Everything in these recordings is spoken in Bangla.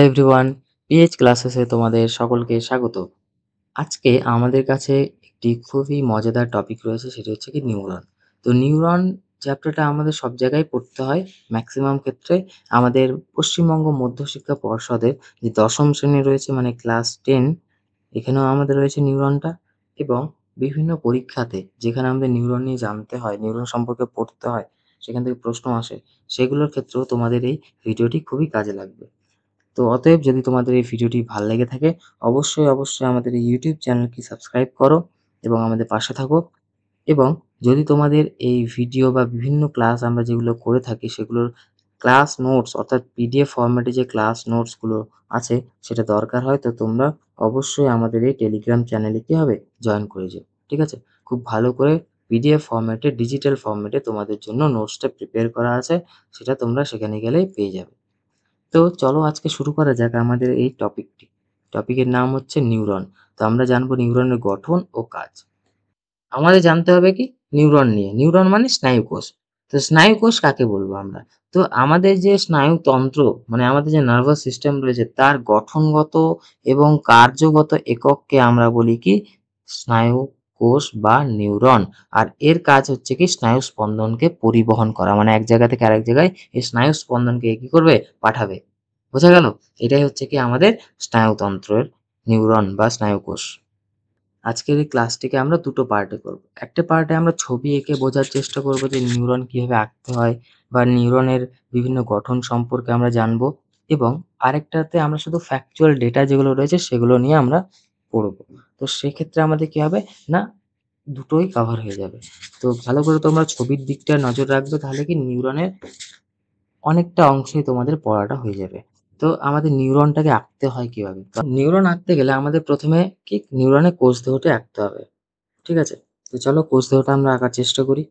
এভরিওয়ান, পিএইচ ক্লাসেসে তোমাদের সকলকে স্বাগত। আজকে আমাদের কাছে একটি খুবই মজাদার টপিক রয়েছে, সেটি হচ্ছে কি নিউরন। তো নিউরন চ্যাপ্টারটা আমাদের সব জায়গায় পড়তে হয়। ম্যাক্সিমাম ক্ষেত্রে আমাদের পশ্চিমবঙ্গ মধ্যশিক্ষা পর্ষদের যে ১০ম শ্রেণী রয়েছে মানে ক্লাস 10, এখানেও আমাদের রয়েছে নিউরনটা। এবং বিভিন্ন পরীক্ষাতে যেখানে আমাদের নিউরন নিয়ে জানতে হয়, নিউরন সম্পর্কে পড়তে হয়, সেখান থেকে প্রশ্ন আসে, সেগুলোর ক্ষেত্রেও তোমাদের এই ভিডিওটি খুবই কাজে লাগবে। তো অতএব যদি তোমাদের এই ভিডিওটি ভাল লেগে থাকে, অবশ্যই আমাদের এই ইউটিউব চ্যানেলটি সাবস্ক্রাইব করো এবং আমাদের পাশে থাকো। এবং যদি তোমাদের এই ভিডিও বা বিভিন্ন ক্লাস আমরা যেগুলো করে থাকি সেগুলোর ক্লাস নোটস অর্থাৎ পিডিএফ ফরম্যাটে যে ক্লাস নোটসগুলো আছে সেটা দরকার হয়, তো তোমরা অবশ্যই আমাদের এই টেলিগ্রাম চ্যানেলে কি হবে, জয়েন করে যেও। ঠিক আছে? খুব ভালো করে পিডিএফ ফরম্যাটে, ডিজিটাল ফরম্যাটে তোমাদের জন্য নোটসটা প্রিপেয়ার করা আছে, সেটা তোমরা সেখানে গেলেই পেয়ে যাবে। তো চলো আজকে শুরু করা যাক আমাদের এই টপিকটি। টপিকের নাম হচ্ছে নিউরন। তো আমরা জানবো নিউরনের গঠন ও কাজ। আমাদের জানতে হবে কি নিউরন নিয়ে। নিউরন মানে স্নায়ুকোষ। তো স্নায়ুকোষ কাকে বলবো আমরা? তো আমাদের যে স্নায়ুতন্ত্র মানে আমাদের যে নার্ভাস সিস্টেম রয়েছে তার গঠনগত এবং কার্যগত একককে আমরা বলি কি স্নায়ুকোষ বা নিউরন। আর এর কাজ হচ্ছে কি স্নায়ু স্পন্দনকে পরিবহন করা। মানে এক জায়গা থেকে আরেক জায়গায় এই স্নায়ু স্পন্দনকে কি করবে? পাঠাবে। বোঝা গেল? এটাই হচ্ছে কি আমাদের স্নায়ুতন্ত্রের নিউরন বা স্নায়ুকোষ। আজকের এই ক্লাসটিকে আমরা দুটো পার্টে করব। একটা পার্টে আমরা ছবি এঁকে বোঝার চেষ্টা করব যে নিউরন কিভাবে আঁকতে হয় বা নিউরনের বিভিন্ন গঠন সম্পর্কে আমরা জানবো, এবং আরেকটাতে আমরা শুধু ফ্যাকচুয়াল ডেটা যেগুলো রয়েছে সেগুলো নিয়ে আমরা পড়বো। তো সেক্ষেত্রে আমাদের কি হবে না, দুটোই কভার হয়ে যাবে। তো ভালো করে তোমরা ছবির দিকটা নজর রাখবে, তাহলে কি নিউরনের অনেকটা অংশেই তোমাদের পড়াটা হয়ে যাবে। তো আমাদের নিউরনটাকে আঁকতে হয় কিভাবে? তো নিউরন আঁকতে গেলে আমাদের প্রথমে কি নিউরনের কোষ দেহটি আঁকতে হবে। ঠিক আছে? তো চলো কোষ দেহটা আমরা আঁকার চেষ্টা করি।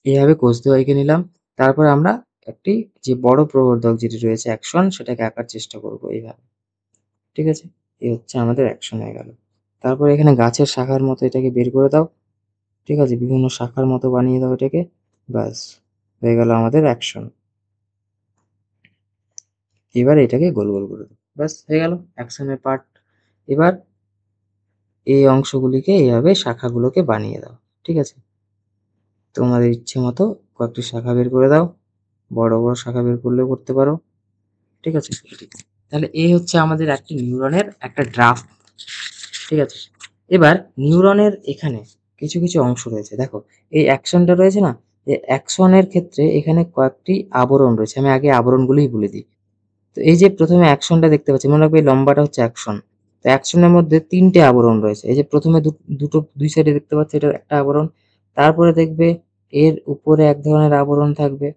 এইভাবে কোষ দেহ এঁকে নিলাম। তারপরে আমরা একটি যে বড় প্রবর্ধক যেটি রয়েছে অ্যাকশন, সেটাকে আঁকার চেষ্টা করব এইভাবে। ঠিক আছে? এই হচ্ছে আমাদের অ্যাকশন হয়ে গেল। তারপরে এখানে গাছের শাখার মতো এটাকে বের করে দাও। ঠিক আছে? বিভিন্ন শাখার মতো বানিয়ে দাও এটাকে। ব্যাস, হয়ে গেল আমাদের অ্যাকশন। এবার এটাকে গোল গোল করে দাও। ব্যাস হয়ে গেল অ্যাকশনের পার্ট। এবার এই অংশগুলিকে এইভাবে শাখাগুলোকে বানিয়ে দাও। ঠিক আছে? তোমাদের ইচ্ছে মতো কয়েকটি শাখা বের করে দাও। বড় বড় শাখা বের করলেও করতে পারো। ঠিক আছে? তাহলে এই হচ্ছে আমাদের একটি নিউরনের একটা ড্রাফট। ঠিক আছে? এবার নিউরনের এখানে কিছু কিছু অংশ রয়েছে। দেখো এই অ্যাকশনটা রয়েছে না, এই অ্যাকশনের ক্ষেত্রে এখানে কয়েকটি আবরণ রয়েছে। আমি আগে আবরণগুলোই বলে দিই। তো এই যে প্রথমে অ্যাকশনটা দেখতে পাচ্ছি, মনে রাখবে এই লম্বাটা হচ্ছে অ্যাকশন। তো অ্যাকশনের মধ্যে ৩টে আবরণ রয়েছে। এই যে প্রথমে দুটো দুই সাইডে দেখতে পাচ্ছি, এটা একটা আবরণ। তারপরে দেখবে এর উপরে এক ধরনের আবরণ থাকবে।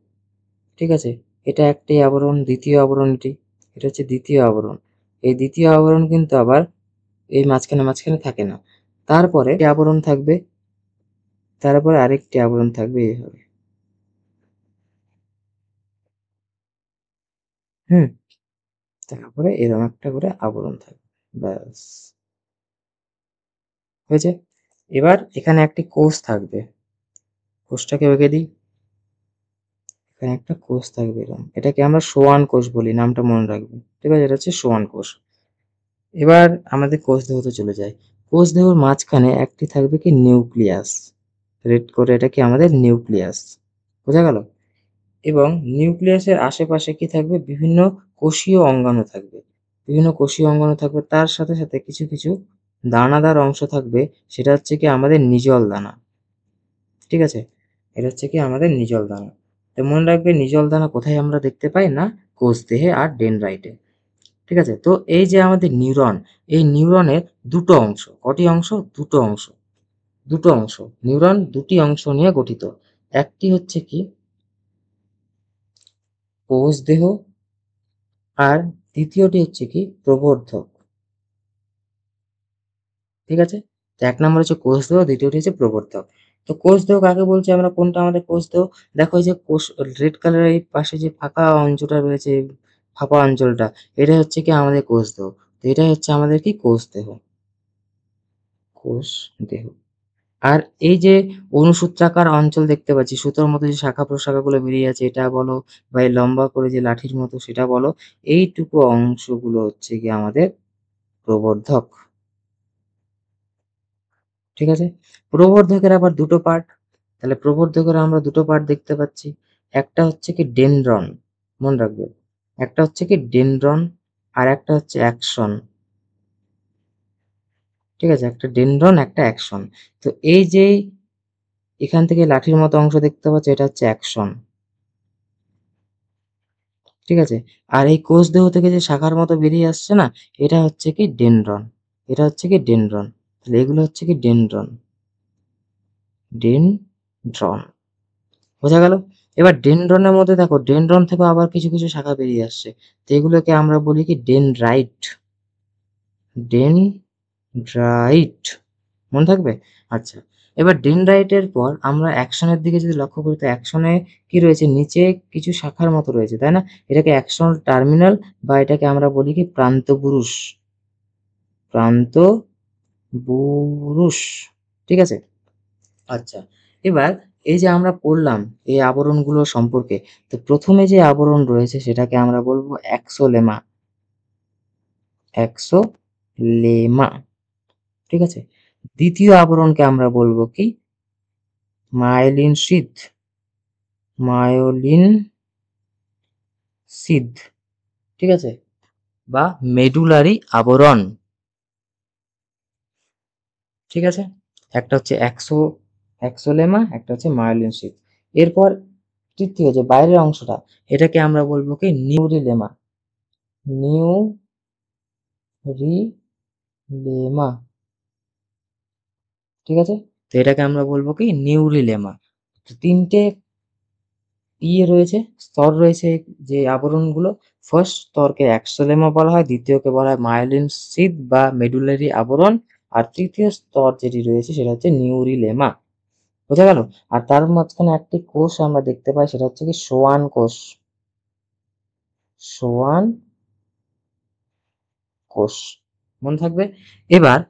ঠিক আছে? এটা একটি আবরণ, দ্বিতীয় আবরণ এটি। এটা হচ্ছে দ্বিতীয় আবরণ। এই দ্বিতীয় আবরণ কিন্তু আবার এই মাঝখানে থাকে না। তারপরে একটি আবরণ থাকবে, তারপরে আরেকটি আবরণ থাকবে এইভাবে। হুম? তারপরে এরকম একটা করে আবরণ থাকবে। ব্যাস, হয়েছে? এবার এখানে একটি কোষ থাকবে। কোষটাকে এঁকে দিই। এখানে একটা কোষ থাকবে এরকম। এটাকে আমরা সোয়ান কোষ বলি, নামটা মনে রাখবে। ঠিক আছে? এটা হচ্ছে সোয়ান কোষ। এবার আমাদের কোষ দেহতে চলে যাই। কোষ দেহর মাঝখানে একটি থাকবে কি নিউক্লিয়াস। রেড করে এটা কি আমাদের নিউক্লিয়াস। বোঝা গেল? এবং নিউক্লিয়াসের আশেপাশে কি থাকবে? বিভিন্ন কোষীয় অঙ্গাণু থাকবে। বিভিন্ন কোষীয় অঙ্গাণু থাকবে। তার সাথে সাথে কিছু কিছু দানাদার অংশ থাকবে। সেটা হচ্ছে কি আমাদের নিজল দানা। ঠিক আছে? এটা হচ্ছে কি আমাদের নিজল দানা। তো মনে রাখবে নিজল দানা কোথায় আমরা দেখতে পাই? না, কোষ দেহে আর ডেনড্রাইটে। ঠিক আছে? তো এই যে আমাদের নিউরন, এই নিউরনের দুটো অংশ। কটি অংশ? দুটো অংশ। দুটো অংশ। নিউরন দুটি অংশ নিয়ে গঠিত। একটি হচ্ছে কি কোষ দেহ, আর দ্বিতীয়টি হচ্ছে কি প্রবর্ধক। ঠিক আছে? তো ১ নম্বর হচ্ছে কোষ দেহ, দ্বিতীয়টি হচ্ছে প্রবর্ধক। তো কোষ দেহ কাকে বলছি আমরা? কোনটা আমাদের কোষ দেহ? দেখো এই যে কোষ রেড কালারের এই পাশে যে ফাঁকা অংশটা রয়েছে, ফাঁপা অঞ্চলটা, এটা হচ্ছে কি আমাদের কোষ দেহ। তো এটাই হচ্ছে আমাদের কি কোষ দেহ। কোষ দেহ। আর এই যে অনুসূত্রাকার অঞ্চল দেখতে পাচ্ছি, সুতোর মতো যে শাখা প্রশাখাগুলো বেরিয়ে আছে এটা বলো, বা এই লম্বা করে যে লাঠির মতো সেটা বলো, এইটুকু অংশগুলো হচ্ছে গিয়ে আমাদের প্রবর্ধক। ঠিক আছে? প্রবর্ধকের আবার দুটো পার্ট। তাহলে প্রবর্ধকের আমরা দুটো পার্ট দেখতে পাচ্ছি। একটা হচ্ছে কি ডেনড্রন, মনে রাখবে। একটা হচ্ছে কি ডেনড্রন, আর একটা হচ্ছে অ্যাকশন। ঠিক আছে? একটা ডেনড্রন, একটা অ্যাকশন। তো এই যে এখান থেকে লাঠির মতো অংশ দেখতে পাচ্ছ, এটা হচ্ছে অ্যাকশন। ঠিক আছে? আর এই কোষ দেহ থেকে যে শাখার মতো বেরিয়ে আসছে না, এটা হচ্ছে কি ডেনড্রন। এটা হচ্ছে কি ডেনড্রন। তাহলে এগুলো হচ্ছে কি ডেনড্রন। ডেনড্রন। বোঝা গেল? এবার ডেনড্রনের মধ্যে দেখো, ডেনড্রন থেকেও আবার কিছু, কিছু শাখা বেরিয়ে আসছে। তো এগুলোকে আমরা বলি কি ডেনড্রাইট। ডেনড্রাইট। মনে থাকবে? আচ্ছা। এবার ডেনড্রাইটের পর আমরা অ্যাকশনের দিকে যদি লক্ষ্য করি, তো অ্যাকশনে কি রয়েছে? নিচে কিছু শাখার মতো রয়েছে, তাই না? এটাকে অ্যাকশন টার্মিনাল, বা এটাকে আমরা বলি কি প্রান্তপুরুষ। প্রান্তবুরুষ। ঠিক আছে? আচ্ছা। এবার এই যে আমরা পড়লাম এই আবরণগুলো সম্পর্কে, তো প্রথমে যে আবরণ রয়েছে সেটাকে আমরা বলবো এক্সোলেমা। এক্সোলেমা। ঠিক আছে? দ্বিতীয় আবরণকে আমরা বলবো কি? Myelin sheath. Myelin sheath. ঠিক আছে? বা মেডুলারি আবরণ। ঠিক আছে? একটা হচ্ছে এক্সোলেমা, একটা হচ্ছে মায়োলিন শিথ। এরপর তৃতীয় যে বাইরের অংশটা, এটাকে আমরা বলবো কি নিউরিলেমা। নিউরিলেমা। ঠিক আছে? তো এটাকে আমরা বলবো কি নিউরিলেমা। তো তিনটে রয়েছে, স্তর রয়েছে যে আবরণগুলো। ফার্স্ট স্তরকে এক্সোলেমা বলা হয়, দ্বিতীয়কে বলা হয় মায়োলিন শিথ বা মেডুলারি আবরণ, আর তৃতীয় স্তর যেটি রয়েছে সেটা হচ্ছে নিউরিলেমা। বোঝা গেল? আর তার মাঝখানে একটি কোষ আমরা দেখতে পাই, সেটা হচ্ছে কি সোয়ান কোষ। সোয়ান কোষ। মনে থাকবে? এবার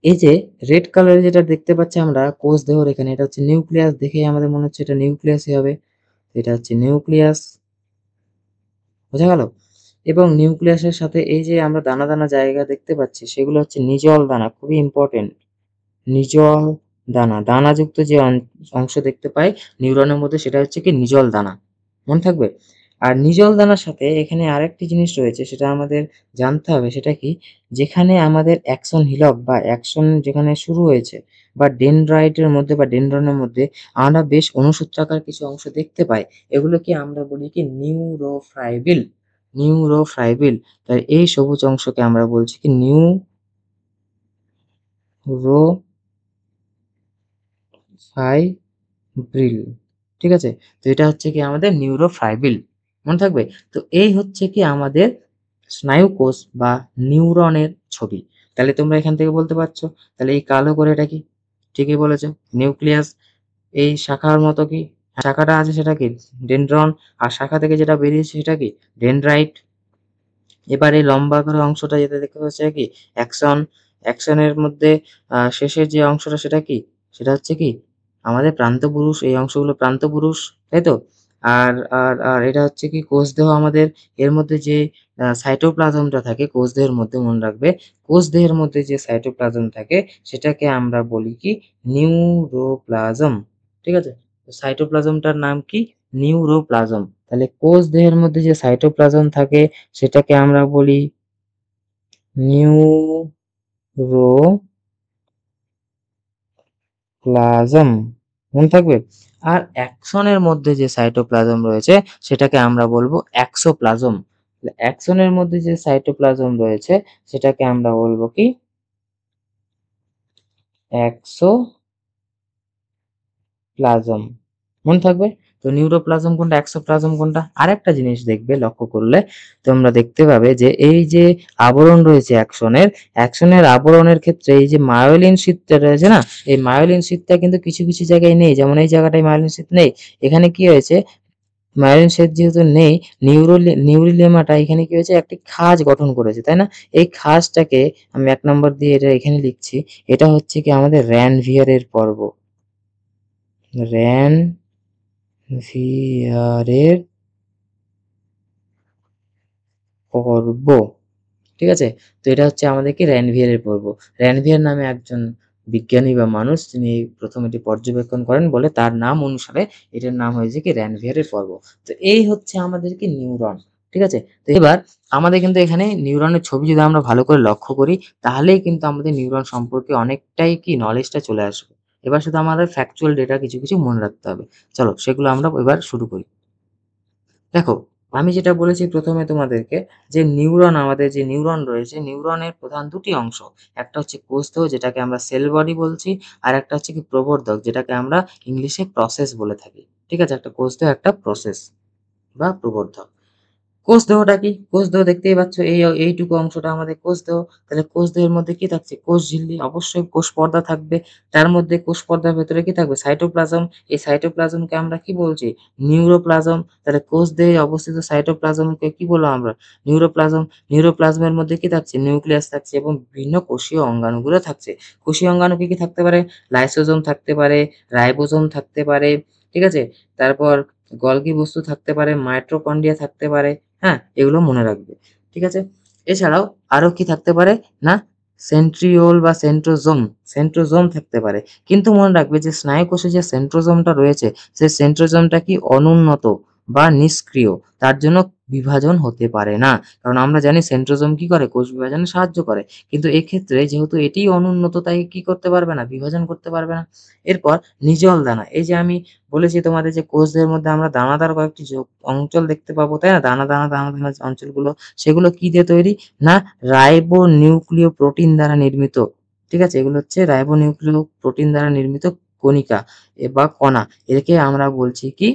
এই যে রেড কালারের যেটা দেখতে পাচ্ছি আমরা কোষ দেহর এখানে, এটা হচ্ছে নিউক্লিয়াস। দেখেই আমাদের মনে হচ্ছে এটা নিউক্লিয়াসই হবে। এটা হচ্ছে নিউক্লিয়াস। বোঝা গেল? এবং নিউক্লিয়াসের সাথে এই যে আমরা দানা, দানা জায়গা দেখতে পাচ্ছি সেগুলো হচ্ছে নিজল দানা, খুবই ইম্পর্টেন্ট। নিজল দানা, দানাযুক্ত যে অংশ দেখতে পাই নিউরনের মধ্যে সেটা হচ্ছে কি নিজল দানা। মনে থাকবে? আর নিজল দানার সাথে এখানে আরেকটি জিনিস রয়েছে, সেটা আমাদের জানতে হবে। সেটা কি? যেখানে আমাদের অ্যাকসন হিলক বা অ্যাকশন যেখানে শুরু হয়েছে, বা ডেনড্রাইটের মধ্যে বা ডেনড্রনের মধ্যে আমরা বেশ অনুসূত্রাকার কিছু অংশ দেখতে পাই। এগুলোকে আমরা বলি কি নিউরোফ্রাইবিল। নিউরোফ্রাইবিল। তাই এই সবুজ অংশকে আমরা বলছি কি নিউরোফাইব্রিল। ঠিক আছে? তো এটা হচ্ছে কি আমাদের নিউরোফাইব্রিল। মনে থাকবে? তো এই হচ্ছে কি আমাদের স্নায়ুকোষ বা নিউরনের ছবি। তাহলে তোমরা এখান থেকে বলতে পারছো, তাহলে এই কালো করে এটা কি? ঠিকই বলেছো, নিউক্লিয়াস। এই শাখার মতো কি শাখাটা আছে সেটা কি? ডেনড্রন। আর শাখা থেকে যেটা বেরিয়েছে সেটা কি? ডেনড্রাইট। এবার এই লম্বা করে অংশটা যেটা দেখতে পাচ্ছি কি? অ্যাকশন। অ্যাকশনের মধ্যে শেষের যে অংশটা সেটা কি? সেটা হচ্ছে কি? আমাদের প্রান্তপুরুষ। এই অংশগুলো প্রান্তপুরুষ, তাই তো? আর আর এটা হচ্ছে কি কোষদেহ আমাদের। এর মধ্যে যে সাইটোপ্লাজমটা থাকে কোষদেহের মধ্যে, মনে রাখবে, কোষদেহের মধ্যে যে সাইটোপ্লাজম থাকে সেটাকে আমরা বলি কি নিউরোপ্লাজম। ঠিক আছে? তো সাইটোপ্লাজমটার নাম কি? নিউরোপ্লাজম। তাহলে কোষদেহের মধ্যে যে সাইটোপ্লাজম থাকে সেটাকে আমরা বলি নিউরোপ্লাজম। মনে থাকবে? আর অ্যাকশনের মধ্যে যে সাইটোপ্লাজম রয়েছে সেটাকে আমরা বলবো এক্সোপ্লাজম। অ্যাকশনের মধ্যে যে সাইটোপ্লাজম রয়েছে সেটাকে আমরা বলবো কি এক্সোপ্লাজম। মনে থাকবে? তো নিউরোপ্লাজম কোনটা, এক্সোপ্লাজম কোনটা? আরেকটা জিনিস দেখবে লক্ষ্য করলে তোমরা দেখতে পাবে যে এই যে আবরণ রয়েছে অ্যাকশনের, অ্যাকশনের আবরণের ক্ষেত্রে এই যে মায়োলিন শীটটা রয়েছে না, এই মায়োলিন শীটটা কিন্তু কিছু, কিছু জায়গায় নেই। যেমন এই জায়গাটায় মায়োলিন শীট নেই। এখানে কি হয়েছে? মায়োলিন শেড যেহেতু নেই, নিউরিলেমাটা এখানে কি হয়েছে, একটি খাঁজ গঠন করেছে, তাই না? এই খাঁজটাকে আমি ১ নম্বর দিয়ে এটা এখানে লিখছি। এটা হচ্ছে কি আমাদের র্যানভিয়ারের পর্ব। র্যানভিয়ারের পর্ব। ঠিক আছে? তো এটা হচ্ছে আমাদের কি র্যানভিয়ারের পর্ব। র্যানভিয়ার নামে একজন বিজ্ঞানী বা মানুষ তিনি প্রথম এটি পর্যবেক্ষণ করেন বলে তার নাম অনুসারে এটার নাম হয়েছে কি র্যানভিয়ারের পর্ব। তো এই হচ্ছে আমাদের কি নিউরন। ঠিক আছে? তো এবার আমাদের কিন্তু এখানে নিউরনের ছবি যদি আমরা ভালো করে লক্ষ্য করি তাহলেই কিন্তু আমাদের নিউরন সম্পর্কে অনেকটাই কি নলেজটা চলে আসবে। এবার শুধু আমাদের ফ্যাকচুয়াল ডেটা কিছু মনে রাখতে হবে। চলো সেগুলো আমরা এবার শুরু করি। দেখো, আমি যেটা বলেছি ১ম এ তোমাদেরকে যে নিউরন আমাদের যে নিউরন রয়েছে, নিউরনের প্রধান ২ টি অংশ। একটা হচ্ছে কোষদেহ যেটাকে আমরা সেল বডি বলছি, আরেকটা হচ্ছে কি প্রবর্ধক যেটাকে আমরা ইংলিশে প্রসেস বলে থাকি। ঠিক আছে? একটা কোষদেহ একটা প্রসেস বা প্রবর্ধক। কোষদেহটা কি? কোষদেহ দেখতেই পাচ্ছ এইটুকু অংশটা আমাদের কোষদেহ। তাহলে কোষদেহের মধ্যে কি থাকছে? কোষঝিল্লি, অবশ্যই কোষ পর্দা থাকবে। তার মধ্যে কোষ পর্দার ভেতরে কি থাকবে? সাইটোপ্লাজম। এই সাইটোপ্লাজমকে আমরা কি বলছি? নিউরোপ্লাজম। তাহলে কোষদেহে অবস্থিত সাইটোপ্লাজমকে কি বললাম আমরা? নিউরোপ্লাজম। নিউরোপ্লাজমের মধ্যে কি থাকছে? নিউক্লিয়াস থাকছে এবং বিভিন্ন কোষীয় অঙ্গাণুগুলো থাকছে। কোষীয় অঙ্গাণু কি থাকতে পারে? লাইসোজোম থাকতে পারে, রাইবোজোম থাকতে পারে। ঠিক আছে? তারপর গলগি বস্তু থাকতে পারে, মাইটোকন্ড্রিয়া থাকতে পারে। হ্যাঁ? এগুলো মনে রাখবে। ঠিক আছে? এছাড়াও আরো কি থাকতে পারে? না সেন্ট্রিওল বা সেন্ট্রোজোম থাকতে পারে। কিন্তু মনে রাখবে যে স্নায়ুকোষে যে সেন্ট্রোজোমটা রয়েছে, সেই সেন্ট্রোজোমটা কি অনুন্নত বা নিষ্ক্রিয়। তার জন্য বিভাজন হতে পারে না। কারণ আমরা জানি সেন্ট্রোজোম কি করে? কোষ বিভাজনে সাহায্য করে। কিন্তু এক্ষেত্রে যেহেতু এটিই অনুন্নত তাই কি করতে পারবে না? বিভাজন করতে পারবে না। এরপর নিজল দানা। এই যে আমি বলেছি তোমাদের যে কোষদেহের মধ্যে আমরা দানাদার কয়েকটি অঞ্চল দেখতে পাবো, তাই না? দানা দানা অঞ্চলগুলো সেগুলো কি দিয়ে তৈরি? না রাইবোনিউক্লিয় প্রোটিন দ্বারা নির্মিত। ঠিক আছে? এগুলো হচ্ছে রাইবোনিউক্লিয় প্রোটিন দ্বারা নির্মিত কণিকা বা কণা। একে আমরা বলছি কি?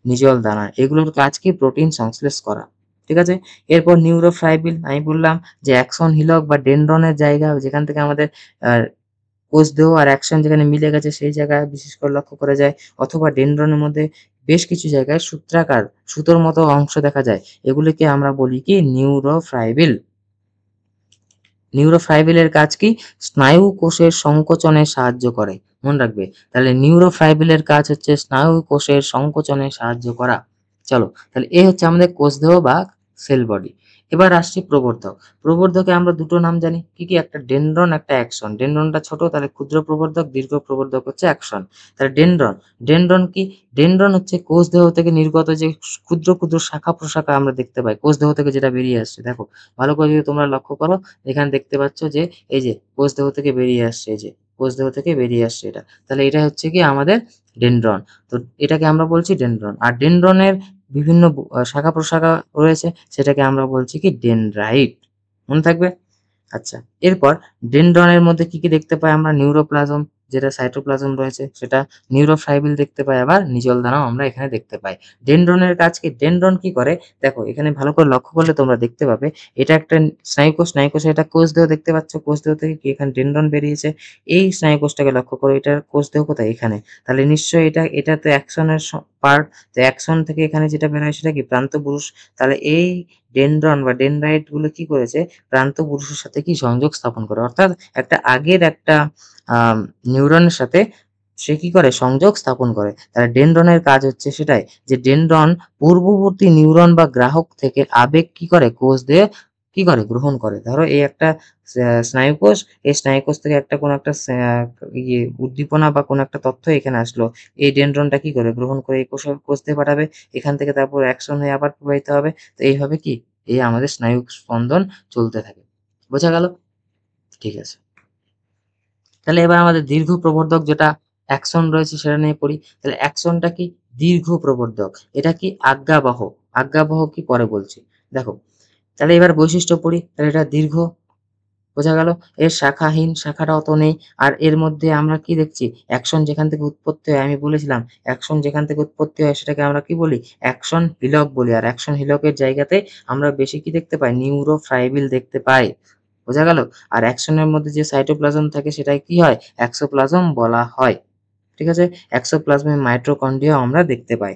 নিজল দানা। এগুলোর কাজ কি? প্রোটিন সংশ্লেষ করা। ঠিক আছে? এরপর নিউরোফাইব্রিল আমি বললাম যে অ্যাক্সন হিলক বা ডেনড্রনের জায়গা যেখান থেকে আমাদের আ কোষদেহ আর অ্যাকশন যেখানে মিলে গেছে সেই জায়গায় বিশেষ করে লক্ষ্য করা যায়, অথবা ডেনড্রনের মধ্যে বেশ কিছু জায়গায় সূত্রাকার সুতোর মতো অংশ দেখা যায়। এগুলিকে আমরা বলি কি? নিউরোফাইব্রিল। নিউরোফাইব্রিলের কাজ কি? স্নায়ু কোষের সংকোচনে সাহায্য করে। মনে রাখবে। তাহলে নিউরোফাইব্রিলের কাজ হচ্ছে স্নায়ু কোষের সংকোচনে সাহায্য করা। চলো, তাহলে এ হচ্ছে আমাদের কোষদেহ বা সেল বডি। এবার আসছি প্রবর্ধক। প্রবর্ধকে আমরা ২ টো নাম জানি। কি, কি? একটা ডেনড্রন, একটা অ্যাকসন। ডেনড্রনটা ছোট তাহলে ক্ষুদ্র প্রবর্ধক, দীর্ঘ প্রবর্ধক হচ্ছে অ্যাকসন। তাহলে ডেনড্রন, ডেনড্রন কি? ডেনড্রন হচ্ছে কোষদেহ থেকে নির্গত যে ক্ষুদ্র শাখা-প্রশাখা আমরা দেখতে পাই। কোষদেহ থেকে যেটা বেরিয়ে আসছে। দেখো, ভালো করে যদি তোমরা লক্ষ্য করো এখানে দেখতে পাচ্ছ যে এই যে কোষদেহ থেকে বেরিয়ে আসছে, এই যে কোষদেহ থেকে বেরিয়ে আসছে এটা। তাহলে এটা হচ্ছে কি আমাদের ডেনড্রন। তো এটাকে আমরা বলছি ডেনড্রন। আর ডেনড্রনের বিভিন্ন শাখা-প্রশাখা রয়েছে সেটাকে আমরা বলছি কি? ডেনড্রাইট। মনে থাকবে? আচ্ছা, এরপর ডেনড্রনের মধ্যে কি, কি দেখতে পাই আমরা? নিউরোপ্লাজম যেটা সাইটোপ্লাজম রয়েছে সেটা, নিউরোফাইব্রিল দেখতে পাই, আবার নিজল দানাও আমরা এখানে দেখতে পাই। ডেনড্রনের কাজ কি? ডেনড্রন কি করে? দেখো এখানে ভালো করে লক্ষ্য করলে তোমরা দেখতে পাবে এটা একটা স্নায়ুকোষ, স্নায়ুকোষে এটা কোষদেহ দেখতে পাচ্ছ। কোষদেহ থেকে কি এখানে ডেনড্রন বেরিয়েছে। এই স্নায়ুকোষটাকে লক্ষ্য করো, এটার কোষদেহ কোথায়? এখানে। তাহলে নিশ্চয়ই এটা তো অ্যাকশনের পার্ট। তো অ্যাকশন থেকে এখানে যেটা বের হয় সেটা কি? প্রান্তপুরুষ। তাহলে এই ডেনড্রন বা ডেনড্রাইট গুলো কি করেছে? প্রান্তপুরুষের সাথে কি সংযোগ স্থাপন করে। অর্থাৎ একটা আগের একটা আম নিউরনের সাথে সে কি করে? সংযোগ স্থাপন করে। তাহলে ডেনড্রনের কাজ হচ্ছে সেটাই যে ডেনড্রন পূর্ববর্তী নিউরন বা গ্রাহক থেকে আবেগ কি করে? কোষ দিয়ে কি করে? গ্রহণ করে। ধরো এই একটা স্নায়ুকোষ, এই স্নায়ুকোষ থেকে একটা কোনো একটা উদ্দীপনা বা কোনো একটা তথ্য এখানে আসলো। এই ডেনড্রনটা কি করে? গ্রহণ করে এই কোষ দিয়ে পাঠাবে। এখান থেকে তারপর অ্যাকশন হয়ে আবার প্রবাহিত হবে। তো এইভাবে কি? এই আমাদের স্নায়ু স্পন্দন চলতে থাকে। বোঝা গেল? ঠিক আছে। তাহলে এবার আমাদের দীর্ঘ প্রবর্ধক যেটা অ্যাকশন রয়েছে সেটা নিয়ে পড়ি। তাহলে অ্যাকশনটা কি? দীর্ঘ প্রবর্ধক। এটা কি? আজ্ঞাবহ। আজ্ঞাবহ কি? পরে বলছি। দেখো, তাহলে এবার বৈশিষ্ট্য পড়ি। তাহলে এটা দীর্ঘ। বোঝা গেল? এর শাখাহীন, শাখাটা অত নেই। আর এর মধ্যে আমরা কি দেখছি? অ্যাকশন যেখান থেকে উৎপত্তি হয় আমি বলেছিলাম, অ্যাকশন যেখান থেকে উৎপত্তি হয় সেটাকে আমরা কি বলি? অ্যাকশন হিলক বলি। আর অ্যাকশন হিলকের জায়গাতে আমরা বেশি কি দেখতে পাই? নিউরোফাইব্রিল দেখতে পাই। বোঝা গেল? আর অ্যাকশনের মধ্যে যে সাইটোপ্লাজম থাকে সেটায় কি হয়? এক্সোপ্লাজম বলা হয়। ঠিক আছে? এক্সোপ্লাজমে মাইটোকন্ড্রিয়া আমরা দেখতে পাই।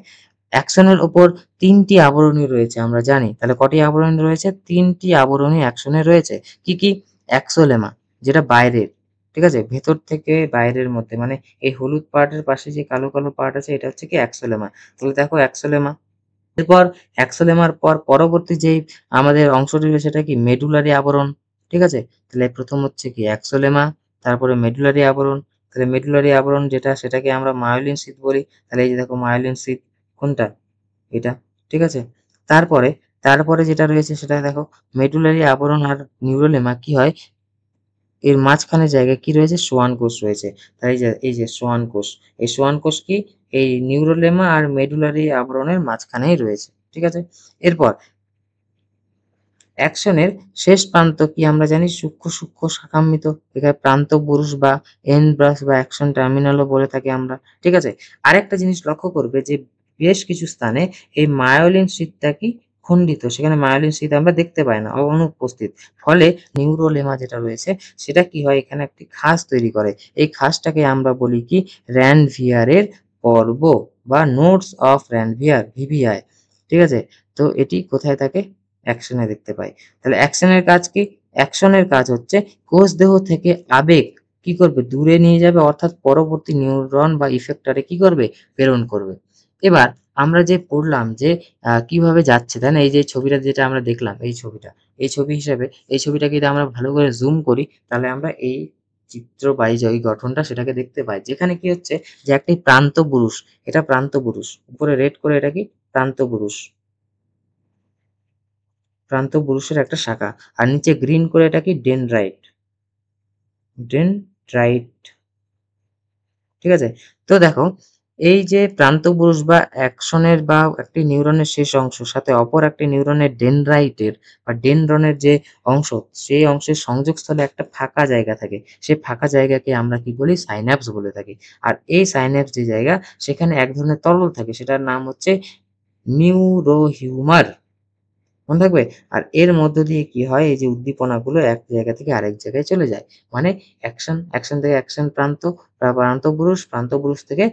অ্যাকশনের উপর ৩ টি আবরণী রয়েছে আমরা জানি। তাহলে কটি আবরণী রয়েছে? ৩ টি আবরণী অ্যাকশনে রয়েছে। কি, কি? এক্সোলেমা যেটা বাইরের, ঠিক আছে? ভেতর থেকে বাইরের মধ্যে মানে এই হলুদ পার্টের পাশে যে কালো, কালো পার্ট আছে এটা হচ্ছে কি এক্সোলেমা। তাহলে দেখো এক্সোলেমা। এরপর এক্সোলেমার পর পরবর্তী যেই আমাদের অংশটি রয়েছে সেটা কি মেডুলারি আবরণ, ঠিক আছে? তাহলে ১ম হচ্ছে কি এক্সোলেমা, তারপরে মেডুলারি আবরণ। তাহলে মেডুলারি আবরণ যেটা সেটাকে আমরা মায়োলিন সিথ বলি। তাহলে এই যে দেখো মায়োলিন সিথ কোনটা? এটা, ঠিক আছে? তারপরে, তারপরে যেটা রয়েছে সেটা দেখো মেডুলারি আবরণ আর নিউরোলেমা কি হয় এর মাঝখানের জায়গায় কি রয়েছে? সোয়ান কোষ রয়েছে। তাই এই যে সোয়ান কোষ। এই সোয়ান কোষ কি? এই নিউরোলেমা আর মেডুলারি আবরণের মাঝখানেই রয়েছে। ঠিক আছে? এরপর অ্যাকশনের শেষ প্রান্ত কি আমরা জানি সূক্ষ্ম, সূক্ষ্ম শাখান্বিত। এখানে প্রান্তপুরুষ বা এন্ড ব্রাঞ্চ বা অ্যাকশন টার্মিনালও বলে থাকি আমরা। ঠিক আছে? আরেকটা জিনিস লক্ষ্য করবে যে বেশ কিছু স্থানে এই মায়োলিন সিথটা কি খন্ডিত। সেখানে মায়োলিন সিথ আমরা দেখতে পাই না, অনুপস্থিত। ফলে নিউরোলেমা যেটা রয়েছে সেটা কি হয় এখানে একটি খাঁজ তৈরি করে। এই খাঁজটাকে আমরা বলি কি র্যানভিয়ারের পর্ব বা নোটস অফ র্যানভিয়ার, ভিভিআই। ঠিক আছে? তো এটি কোথায় থাকে? অ্যাকশনে দেখতে পাই। তাহলে অ্যাকশনের কাজ কি? অ্যাকশনের কাজ হচ্ছে কোষ দেহ থেকে আবেগ কি করবে? দূরে নিয়ে যাবে অর্থাৎ পরবর্তী নিউরন বা ইফেক্টরে কি করবে? প্রেরণ করবে। এবার আমরা যে পড়লাম যে কিভাবে যাচ্ছে, তাই না? এই যে ছবিটা যেটা আমরা দেখলাম এই ছবিটা। এই ছবি হিসেবে এই ছবিটাকে যদি আমরা ভালো করে জুম করি তাহলে আমরা এই চিত্রবাহী যে ওই গঠনটা সেটাকে দেখতে পাই। যেখানে কি হচ্ছে যে একটি প্রান্তপুরুষ, এটা প্রান্তপুরুষ। উপরে রেড করে এটা কি? প্রান্তপুরুষ। প্রান্তপুরুষের একটা শাখা। আর নিচে গ্রিন করে এটা কি? ডেনড্রাইট। ডেনড্রাইট। ঠিক আছে? তো দেখো এই যে প্রান্তপুরুষ বা অ্যাকশনের বা একটি নিউরনের শেষ অংশ সাথে অপর একটি নিউরনের ডেনড্রাইটের বা ডেনড্রনের যে অংশ সেই অংশের সংযোগস্থলে একটা ফাঁকা জায়গা থাকে। সেই ফাঁকা জায়গাকে আমরা কি বলি? সাইন্যাপস বলে থাকি। আর এই সাইন্যাপস যে জায়গা সেখানে এক ধরনের তরল থাকে সেটার নাম হচ্ছে নিউরোহিউমার। মনে থাকবে? আর এর মধ্য দিয়ে কি হয়? এই যে উদ্দীপনাগুলো এক জায়গা থেকে আরেক জায়গায় চলে যায়। মানে অ্যাকশন থেকে অ্যাকশন প্রান্ত, প্রান্তপুরুষ, প্রান্তপুরুষ থেকে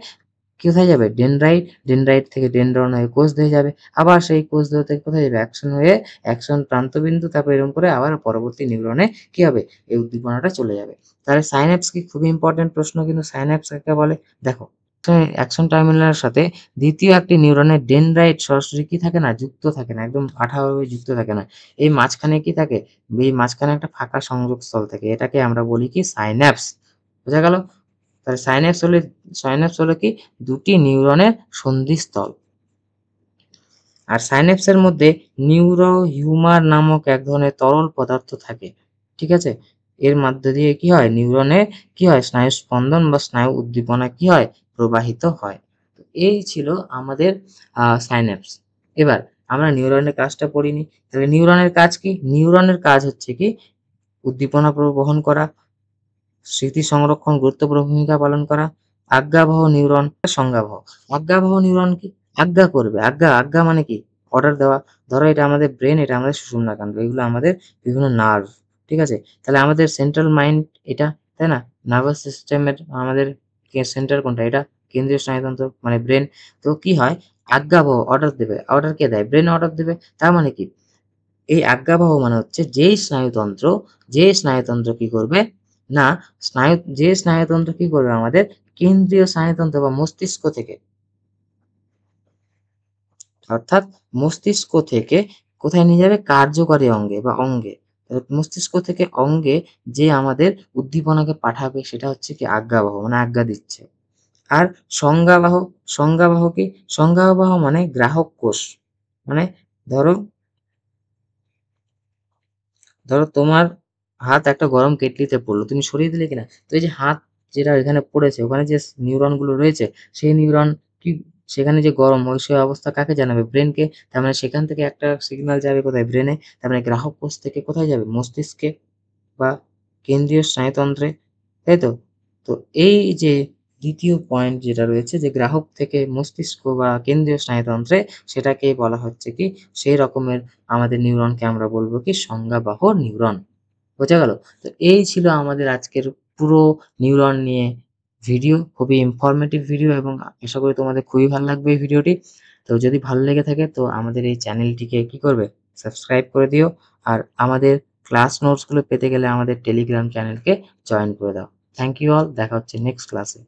কোথায় যাবে? ডেনড্রাইট, ডেনড্রাইট থেকে ডেনড্রন হয়ে কোষদেহে যাবে। আবার সেই কোষদেহ থেকে কোথায় যাবে? অ্যাকশন হয়ে অ্যাকশন প্রান্তবিন্দু তারপর এরকম করে আবার পরবর্তী নিউরনে কি হবে? এই উদ্দীপনাটা চলে যাবে। তাহলে সাইন্যাপস কি? খুবই ইম্পোর্টেন্ট প্রশ্ন কিন্তু সাইন্যাপস কাকে বলে? দেখো অ্যাকশন টার্মিনালের সাথে দ্বিতীয় একটি নিউরনের ডেনড্রাইট সরাসরি কি থাকে না? যুক্ত থাকে না। একদম আঠাভাবে যুক্ত থাকে না। এই মাঝখানে কি থাকে? এই মাঝখানে একটা ফাঁকা সংযোগস্থল থাকে। এটাকে আমরা বলি কি? সাইন্যাপস। বোঝা গেল? তাহলে সাইন্যাপস হলো কি? দুটি নিউরনের সন্ধিস্থল। আর সাইন্যাপসের মধ্যে নিউরোহিউমার নামক এক ধরনের তরল পদার্থ থাকে। ঠিক আছে? এর মধ্য দিয়ে কি হয়? নিউরনে কি হয়? স্নায়ু স্পন্দন বা স্নায়ু উদ্দীপনা কি হয়? প্রবাহিত হয়। তো এই ছিল আমাদের সাইন্যাপস। এবার আমরা নিউরনের কাজটা পড়িনি। তাহলে নিউরনের কাজ কি? নিউরনের কাজ হচ্ছে কি? উদ্দীপনা বহন করা, স্মৃতি সংরক্ষণ গুরুত্বপূর্ণ ভূমিকা পালন করা। আজ্ঞাবহ নিউরন, সংজ্ঞাবহ। আজ্ঞাবহ নিউরন কি? আজ্ঞা করবে। আজ্ঞা মানে কি? অর্ডার দেওয়া। ধরো এটা আমাদের ব্রেন, এটা আমাদের সুষুম্নাকাণ্ড। এগুলো আমাদের বিভিন্ন নার্ভ। ঠিক আছে? তাহলে আমাদের সেন্ট্রাল মাইন্ড এটা, তাই না? নার্ভাস সিস্টেমের আমাদের সেন্টার কোনটা? এটা কেন্দ্রীয় স্নায়ুতন্ত্র মানে ব্রেন। তো কি হয়? আজ্ঞাবহ অর্ডার দেবে। অর্ডার কে দেয়? ব্রেন অর্ডার দেবে। তার মানে কি? এই আজ্ঞাবহ মানে হচ্ছে যে স্নায়ুতন্ত্র কি করবে না যে স্নায়ুতন্ত্র কি করবে আমাদের কেন্দ্রীয় স্নায়ুতন্ত্র বা মস্তিষ্ক থেকে, অর্থাৎ মস্তিষ্ক থেকে কোথায় নিয়ে যাবে? কার্যকরী অঙ্গে বা অঙ্গে। মস্তিষ্ক থেকে অঙ্গে যে আমাদের উদ্দীপনাকে পাঠাবে সেটা হচ্ছে কি আজ্ঞাবহ মানে আজ্ঞা দিচ্ছে। আর সংজ্ঞাবাহ, সংজ্ঞাবাহ কি? সংজ্ঞাবাহ মানে গ্রাহক কোষ। মানে ধরো ধরো তোমার হাত একটা গরম কেটলিতে পড়লো, তুমি সরিয়ে দিলে কিনা? তো এই যে হাত যেটা এখানে পড়েছে ওখানে যে নিউরন গুলো রয়েছে সেই নিউরন কি সেখানে যে গরম ওই সেই অবস্থা কাকে জানাবে? ব্রেনকে। তার মানে সেখান থেকে একটা সিগন্যাল যাবে কোথায়? ব্রেনে। তার মানে গ্রাহক কোষ থেকে কোথায় যাবে? মস্তিষ্কে বা কেন্দ্রীয় স্নায়ুতন্ত্রে, তাই তো? তো এই যে দ্বিতীয় পয়েন্ট যেটা রয়েছে যে গ্রাহক থেকে মস্তিষ্ক বা কেন্দ্রীয় স্নায়ুতন্ত্রে সেটাকে বলা হচ্ছে কি সেই রকমের আমাদের নিউরনকে আমরা বলবো কি সংজ্ঞাবাহ নিউরন। বোঝা গেল? তো এই ছিল আমাদের আজকের পুরো নিউরন নিয়ে ভিডিও। খুবই ইনফরমেটিভ ভিডিও এবং আশা করি তোমাদের খুবই ভালো লাগবে এই ভিডিওটি। তো যদি ভালো লেগে থাকে তো আমাদের এই চ্যানেলটিকে কি করবে? সাবস্ক্রাইব করে দিও। আর আমাদের ক্লাস নোটসগুলো পেতে গেলে আমাদের টেলিগ্রাম চ্যানেলকে জয়েন করে দাও। Thank you all. দেখা হচ্ছে নেক্সট ক্লাসে।